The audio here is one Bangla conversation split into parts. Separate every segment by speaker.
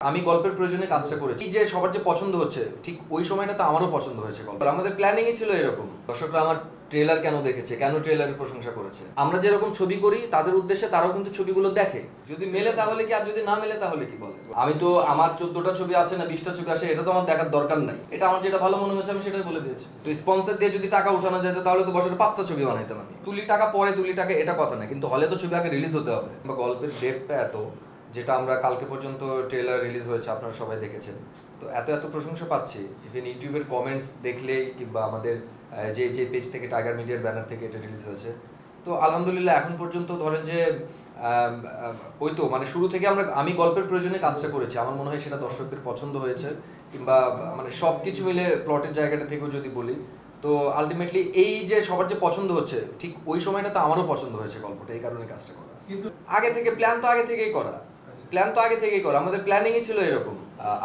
Speaker 1: আমি গল্পের প্রয়োজনে কাজটা করেছি যে সবার যে পছন্দ হচ্ছে ঠিক ওই সময়টা তো আমারও পছন্দ হয়েছে গল্প। আমাদের প্ল্যানিংই ছিল এরকম, দর্শকরা আমার ট্রেলার কেন দেখেছে, কেন ট্রেলারের প্রশংসা করেছে। আমরা যেরকম ছবি করি তাদের উদ্দেশ্যে তারাও কিন্তু ছবিগুলো দেখে। যদি মেলে তাহলে কি, আর যদি না মেলে তাহলে কি বলে। আমি তো আমার 14টা ছবি আছে না 20টা ছবি আসে, এটা তো আমার দেখার দরকার নাই। এটা আমার যেটা ভালো মনে হয়েছে আমি সেটাই বলে দিয়েছি। তো স্পন্সর দিয়ে যদি টাকা উঠানো যেত তাহলে তো বছরে 5টা ছবি বানাইতাম আমি। তুলি টাকা পরে তুলি টাকা এটা কথা না, কিন্তু হলে তো ছবি আগে রিলিজ হতে হবে। বা গল্পের ডেপটা এত, যেটা আমরা কালকে পর্যন্ত ট্রেলার রিলিজ হয়েছে আপনারা সবাই দেখেছেন। তো এত এত প্রশংসা পাচ্ছি, ইভেন ইউটিউবের কমেন্টস দেখলেই কিংবা আমাদের যে পেজ থেকে টাইগার মিডিয়ার ব্যানার থেকে এটা রিলিজ হয়েছে। তো আলহামদুলিল্লাহ এখন পর্যন্ত ধরেন যে ওই তো মানে শুরু থেকে আমি গল্পের প্রয়োজনে কাজটা করেছি, আমার মনে হয় সেটা দর্শকদের পছন্দ হয়েছে। কিংবা মানে সব কিছু মিলে প্লটের জায়গাটা থেকেও যদি বলি, তো আলটিমেটলি এই যে সবার যে পছন্দ হচ্ছে ঠিক ওই সময়টা তো আমারও পছন্দ হয়েছে গল্পটা, এই কারণে কাজটা করা। কিন্তু আগে থেকে প্ল্যান তো আগে থেকেই করা, আমাদের প্ল্যানিংই ছিল এরকম।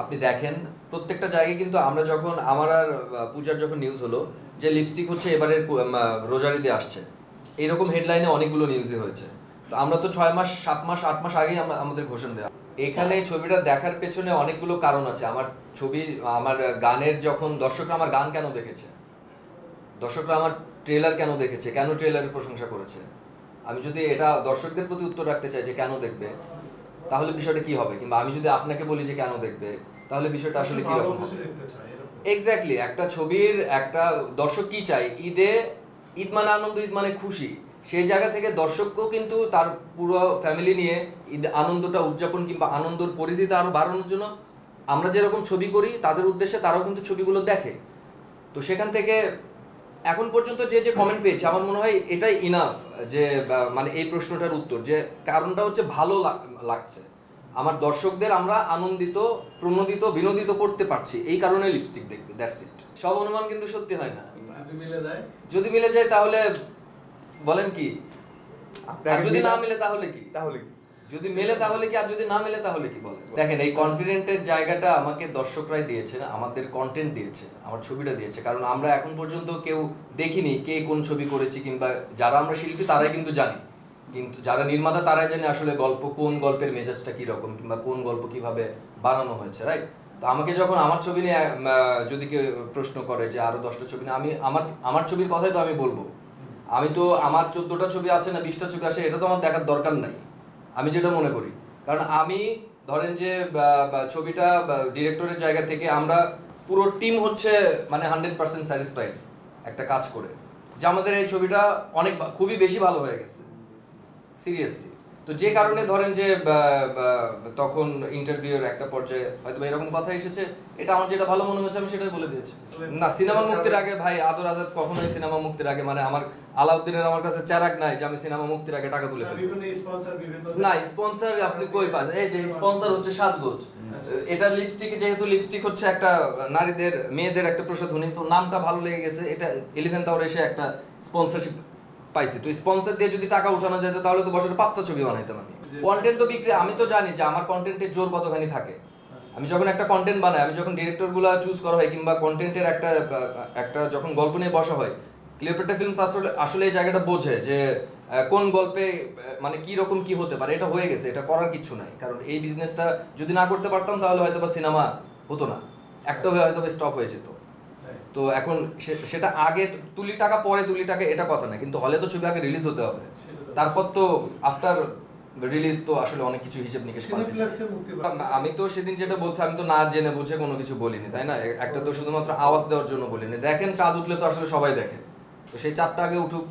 Speaker 1: আপনি দেখেন প্রত্যেকটা জায়গায় কিন্তু আমরা যখন আমার আর পূজার যখন নিউজ হলো যে লিপস্টিক হচ্ছে এবারের রোজারিতে আসছে, এইরকম হেডলাইনে অনেকগুলো নিউজই হয়েছে। তো আমরা তো 6 মাস 7 মাস 8 মাস আগেই আমাদের ঘোষণা দেওয়া। এখানে ছবিটা দেখার পেছনে অনেকগুলো কারণ আছে। আমার গানের যখন দর্শকরা আমার গান কেন দেখেছে, দর্শকরা আমার ট্রেলার কেন দেখেছে, কেন ট্রেলারের প্রশংসা করেছে। আমি যদি এটা দর্শকদের প্রতি উত্তর রাখতে চাই যে কেন দেখবে, তাহলে বিষয়টা কি হবে। কিংবা আমি যদি আপনাকে বলি যে কেন দেখবে, তাহলে বিষয়টা আসলে কি রকম হবে। এক্স্যাক্টলি, একটা ছবির একটা দর্শক কি চায়, ঈদ মানে আনন্দ, ঈদ মানে খুশি। সেই জায়গা থেকে দর্শককেও কিন্তু তার পুরো ফ্যামিলি নিয়ে ঈদ আনন্দটা উদযাপন কিংবা আনন্দর পরিধিটা আরো বাড়ানোর জন্য আমরা যেরকম ছবি করি তাদের উদ্দেশ্যে তারাও কিন্তু ছবিগুলো দেখে। তো সেখান থেকে এখন পর্যন্ত যে কমেন্ট পেয়েছে আমার মনে হয় এটাই ইনাফ যে মানে এই প্রশ্নটার উত্তর, যে কারণটা হচ্ছে ভালো লাগছে আমার দর্শকদের, আমরা আনন্দিত, প্রণোদিত, বিনোদিত করতে পারছি, এই কারণে লিপস্টিক দেখবে, দ্যাটস ইট। সব অনুমান কিন্তু সত্যি হয় না। যদি মিলে যায় তাহলে বলেন কি, আর যদি না মিলে তাহলে কি, যদি মেলে তাহলে কি, আর যদি না মেলে তাহলে কি বলেন। দেখেন এই কনফিডেন্টের জায়গাটা আমাকে দর্শকরাই দিয়েছে, আমাদের কন্টেন্ট দিয়েছে, আমার ছবিটা দিয়েছে। কারণ আমরা এখন পর্যন্ত কেউ দেখিনি কে কোন ছবি করেছি, কিংবা যারা আমরা শিল্পী তারাই কিন্তু জানি, কিন্তু যারা নির্মাতা তারাই জানে আসলে কোন গল্পের মেজাজটা কীরকম কিংবা কোন গল্প কিভাবে বানানো হয়েছে, রাইট। তো আমাকে যখন আমার ছবি নিয়ে যদি কেউ প্রশ্ন করে যে আরো 10টা ছবি নিয়ে, আমি আমার ছবির কথাই তো আমি বলবো। আমি তো আমার 14টা ছবি আছে না 20টা ছবি আসে, এটা তো আমার দেখার দরকার নাই, আমি যেটা মনে করি। কারণ আমি ধরেন যে ছবিটা ডিরেক্টরের জায়গা থেকে আমরা পুরো টিম হচ্ছে মানে 100% স্যাটিসফাইড একটা কাজ করে, যে আমাদের এই ছবিটা খুবই বেশি ভালো হয়ে গেছে সিরিয়াসলি। তো যে কারণে ধরেন যে তখন ইন্টারভিউর একটা পর্যায়ে হয়তো এরকম কথা এসেছে, এটা আমার যেটা ভালো মনে হয়েছে আমি সেটাই বলে দিয়েছি। না, সিনেমা মুক্তির আগে ভাই আদর আজাদ কখনোই সিনেমা মুক্তির আগে মানে আমার আলাউদ্দিনের আমার কাছে চারাক নাই যে আমি সিনেমা মুক্তির আগে টাকা তুলে ফেলবো। না, স্পন্সর আপনি কই পান, এই যে স্পন্সর হচ্ছে সাজগোজ। এটা লিপস্টিক, যেহেতু লিপস্টিক হচ্ছে একটা নারীদের মেয়েদের একটা প্রসাধনী, তো নামটা ভালো লেগে গেছে, এটা 11th আওয়ার এসে একটা স্পন্সরশিপ পাইছি। তো স্পন্সর দিয়ে যদি টাকা উঠানো যেত তাহলে তো বছরে 5টা ছবি বানাইতাম আমি। কন্টেন্ট তো বিক্রি, আমি তো জানি যে আমার কন্টেন্টের জোর কতখানি থাকে। আমি যখন একটা কন্টেন্ট বানাই, আমি যখন ডিরেক্টরগুলো চুজ করা হয় কিংবা কন্টেন্টের একটা যখন গল্প নিয়ে বসা হয়, ক্লিওপেট্রা ফিল্মস আসলে এই জায়গাটা বোঝে যে কোন গল্পে মানে কি রকম কি হতে পারে। এটা হয়ে গেছে, এটা করার কিছু নাই। কারণ এই বিজনেসটা যদি না করতে পারতাম তাহলে হয়তো বা সিনেমা হতো না, একটা হয়ে হয়তো বা স্টপ হয়ে যেত। তো এখন সেটা আগে তুলি টাকা পরে তুলি টাকা এটা কথা না, কিন্তু হলে তো ছবি আগে রিলিজ হতে হবে, তারপর তো আফটার রিলিজ তো আসলে অনেক কিছু হিসেব নিকেশ পাল্টে। আমি তো সেদিন যেটা বলছি, আমি তো না জেনে বুঝে কোনো কিছু বলিনি, তাই না। একটা তো শুধুমাত্র আওয়াজ দেওয়ার জন্য বলিনি। দেখেন চাঁদ উঠলে তো আসলে সবাই দেখে, তো সেই চাঁদটা আগে উঠুক।